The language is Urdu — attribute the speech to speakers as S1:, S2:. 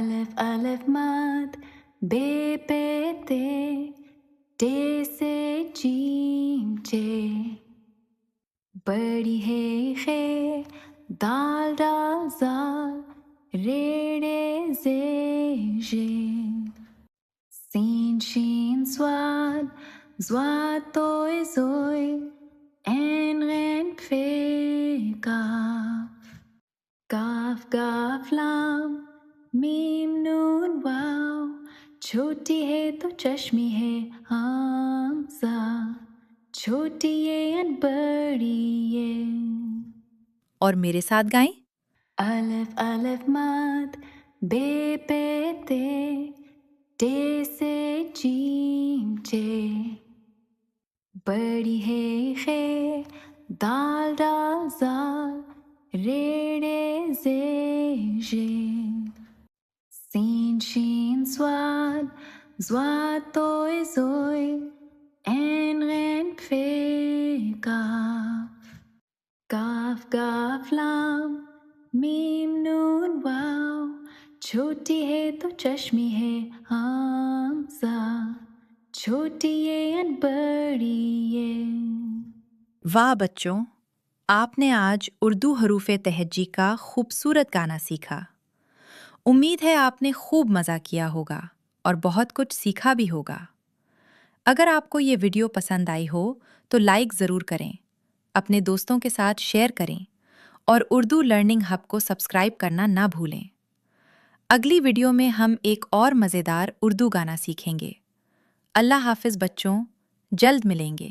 S1: الف الف مد بے پے تے ٹے سے جیم چے بڑی ہے خے دال ڈال زال ریڑے زے ژے سین شین سواد زواد توئے زوئے این غین فے کاف کاف گاف لام میم نون واو چھوٹی ہے تو چشمی ہے حمزہ چھوٹی یہ بڑی یہ
S2: اور میرے ساتھ گائیں.
S1: الف الف مد بے پے تے ٹے سے جیم چے بڑی ہے خے دال ڈال زال ریڑے زے ژے سین شین سواد زواد توئے زوئے این غین فے کاف کاف گاف لام میم نون واو چھوٹی ہے تو چشمی ہے حمزہ چھوٹی یہ بڑی یہ.
S2: واہ بچوں، آپ نے آج اردو حروف تہجی کا خوبصورت گانا سیکھا. امید ہے آپ نے خوب مزہ کیا ہوگا اور بہت کچھ سیکھا بھی ہوگا. اگر آپ کو یہ ویڈیو پسند آئی ہو تو لائک ضرور کریں، اپنے دوستوں کے ساتھ شیئر کریں اور اردو لرننگ ہب کو سبسکرائب کرنا نہ بھولیں. اگلی ویڈیو میں ہم ایک اور مزیدار اردو گانا سیکھیں گے. اللہ حافظ بچوں، جلد ملیں گے.